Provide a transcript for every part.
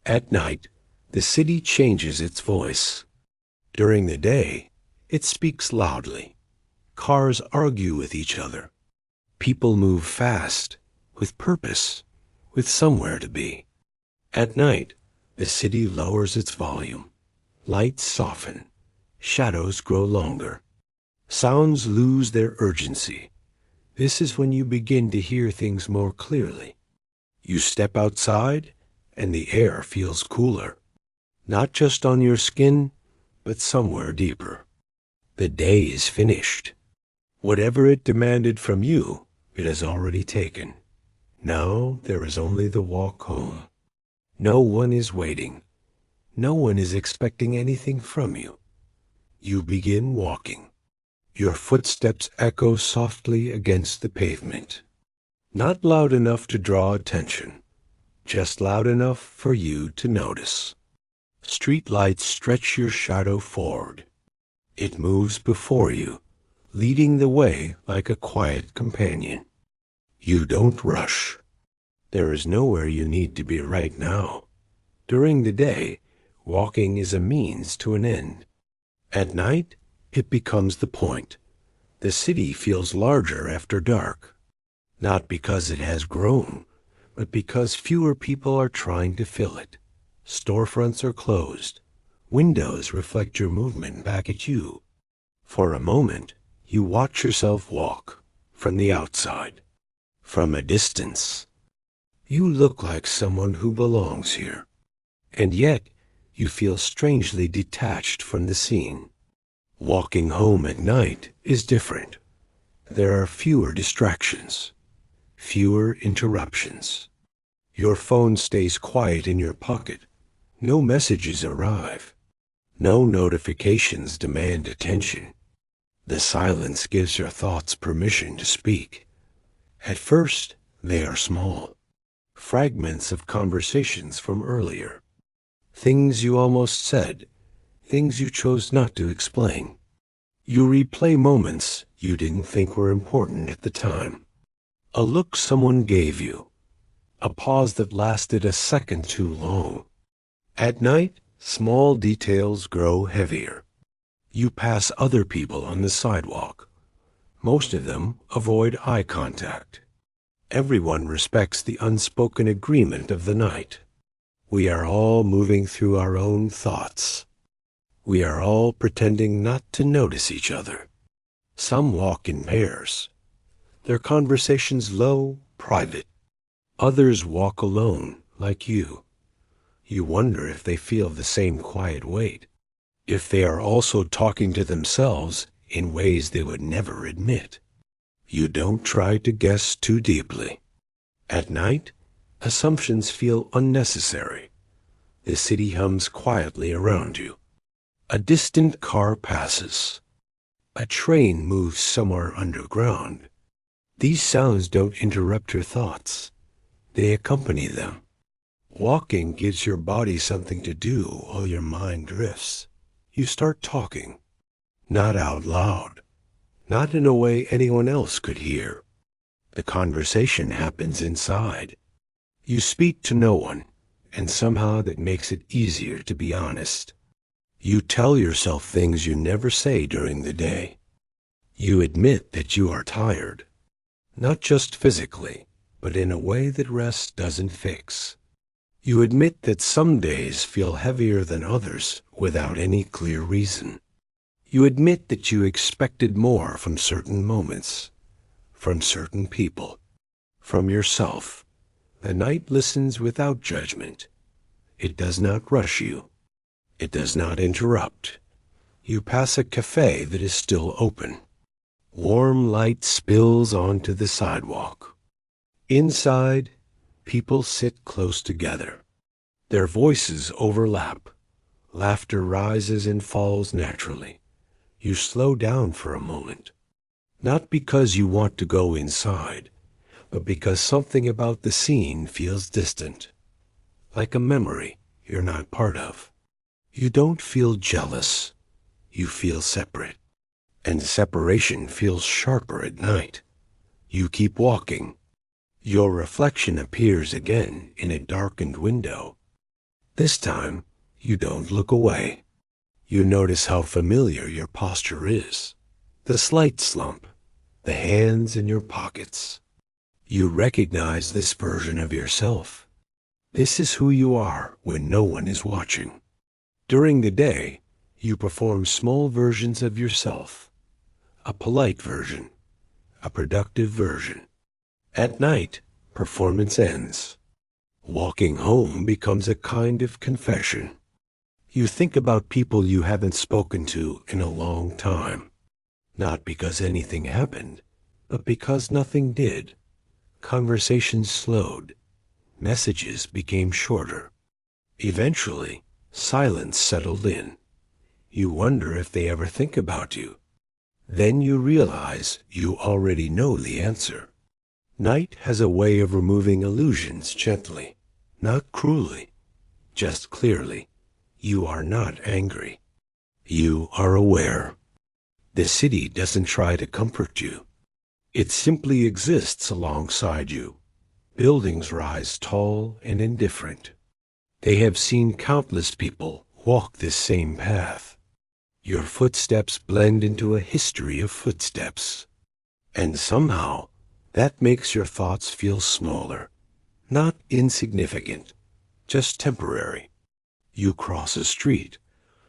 At night, the city changes its voice. During the day, it speaks loudly. Cars argue with each other. People move fast, with purpose, with somewhere to be. At night, the city lowers its volume. Lights soften. Shadows grow longer. Sounds lose their urgency. This is when you begin to hear things more clearly. You step outside, and the air feels cooler. Not just on your skin, but somewhere deeper. The day is finished. Whatever it demanded from you, it has already taken. Now there is only the walk home. No one is waiting. No one is expecting anything from you. You begin walking. Your footsteps echo softly against the pavement. Not loud enough to draw attention, just loud enough for you to notice. Streetlights stretch your shadow forward. It moves before you, leading the way like a quiet companion. You don't rush. There is nowhere you need to be right now. During the day, walking is a means to an end. At night, it becomes the point. The city feels larger after dark, not because it has grown, but because fewer people are trying to fill it. Storefronts are closed. Windows reflect your movement back at you. For a moment, you watch yourself walk from the outside. From a distance, you look like someone who belongs here. And yet, you feel strangely detached from the scene. Walking home at night is different. There are fewer distractions, fewer interruptions. Your phone stays quiet in your pocket. No messages arrive. No notifications demand attention. The silence gives your thoughts permission to speak. At first, they are small. Fragments of conversations from earlier. Things you almost said. Things you chose not to explain. You replay moments you didn't think were important at the time. A look someone gave you. A pause that lasted a second too long. At night, small details grow heavier. You pass other people on the sidewalk. Most of them avoid eye contact. Everyone respects the unspoken agreement of the night. We are all moving through our own thoughts. We are all pretending not to notice each other. Some walk in pairs. Their conversations low, private. Others walk alone, like you. You wonder if they feel the same quiet weight, if they are also talking to themselves in ways they would never admit. You don't try to guess too deeply. At night, assumptions feel unnecessary. The city hums quietly around you. A distant car passes. A train moves somewhere underground. These sounds don't interrupt your thoughts. They accompany them. Walking gives your body something to do while your mind drifts. You start talking. Not out loud. Not in a way anyone else could hear. The conversation happens inside. You speak to no one, and somehow that makes it easier to be honest. You tell yourself things you never say during the day. You admit that you are tired. Not just physically, but in a way that rest doesn't fix. You admit that some days feel heavier than others without any clear reason. You admit that you expected more from certain moments, from certain people, from yourself. The night listens without judgment. It does not rush you. It does not interrupt. You pass a cafe that is still open. Warm light spills onto the sidewalk. Inside, people sit close together. Their voices overlap. Laughter rises and falls naturally. You slow down for a moment. Not because you want to go inside, but because something about the scene feels distant. Like a memory you're not part of. You don't feel jealous. You feel separate. And separation feels sharper at night. You keep walking. Your reflection appears again in a darkened window. This time, you don't look away. You notice how familiar your posture is. The slight slump, the hands in your pockets. You recognize this version of yourself. This is who you are when no one is watching. During the day, you perform small versions of yourself. A polite version, a productive version. At night, performance ends. Walking home becomes a kind of confession. You think about people you haven't spoken to in a long time. Not because anything happened, but because nothing did. Conversations slowed. Messages became shorter. Eventually, silence settled in. You wonder if they ever think about you. Then you realize you already know the answer. Night has a way of removing illusions gently, not cruelly, just clearly. You are not angry. You are aware. The city doesn't try to comfort you. It simply exists alongside you. Buildings rise tall and indifferent. They have seen countless people walk this same path. Your footsteps blend into a history of footsteps. And somehow, that makes your thoughts feel smaller. Not insignificant, just temporary. You cross a street.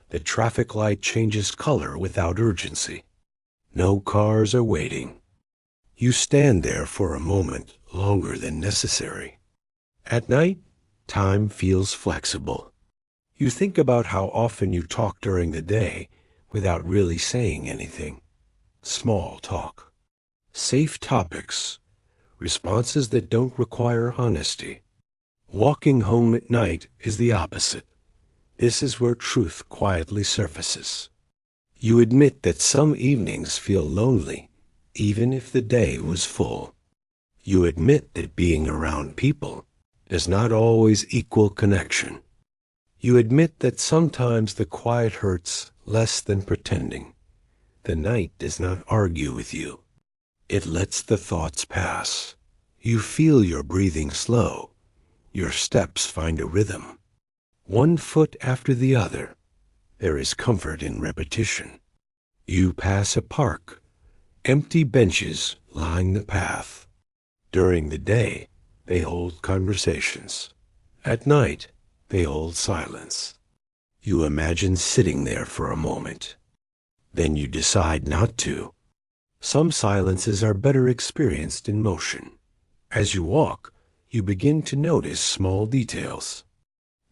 The traffic light changes color without urgency. No cars are waiting. You stand there for a moment longer than necessary. At night, time feels flexible. You think about how often you talk during the day without really saying anything. Small talk. Safe topics. Responses that don't require honesty. Walking home at night is the opposite. This is where truth quietly surfaces. You admit that some evenings feel lonely, even if the day was full. You admit that being around people does not always equal connection. You admit that sometimes the quiet hurts less than pretending. The night does not argue with you. It lets the thoughts pass. You feel your breathing slow. Your steps find a rhythm. One foot after the other. There is comfort in repetition. You pass a park. Empty benches line the path. During the day, they hold conversations. At night, they hold silence. You imagine sitting there for a moment. Then you decide not to. Some silences are better experienced in motion. As you walk, you begin to notice small details.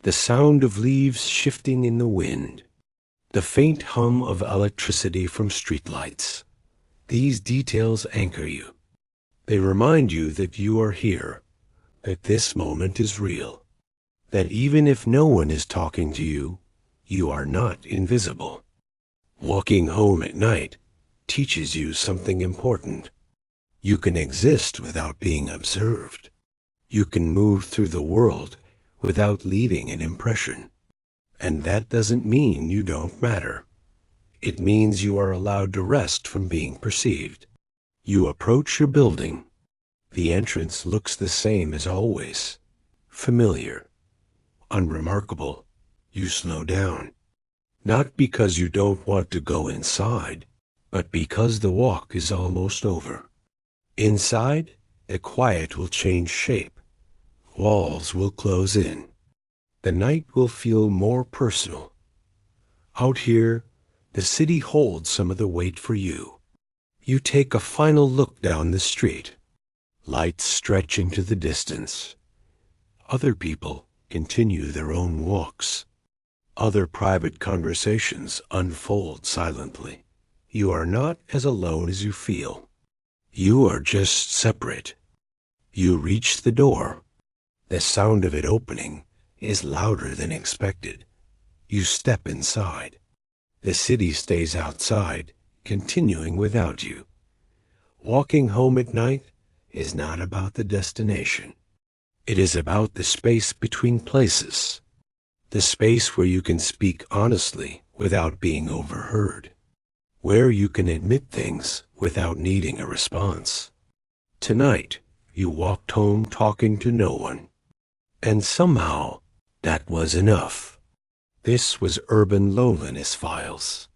The sound of leaves shifting in the wind. The faint hum of electricity from streetlights. These details anchor you. They remind you that you are here, that this moment is real, that even if no one is talking to you, you are not invisible. Walking home at night teaches you something important. You can exist without being observed. You can move through the world without leaving an impression. And that doesn't mean you don't matter. It means you are allowed to rest from being perceived. You approach your building. The entrance looks the same as always. Familiar. Unremarkable. You slow down. Not because you don't want to go inside, but because the walk is almost over. Inside, the quiet will change shape. Walls will close in. The night will feel more personal. Out here, the city holds some of the weight for you. You take a final look down the street. Lights stretch into the distance. Other people continue their own walks. Other private conversations unfold silently. You are not as alone as you feel. You are just separate. You reach the door. The sound of it opening is louder than expected. You step inside. The city stays outside, continuing without you. Walking home at night is not about the destination. It is about the space between places. The space where you can speak honestly without being overheard. Where you can admit things without needing a response. Tonight, you walked home talking to no one. And somehow, That was enough. This was Urban Loneliness Files.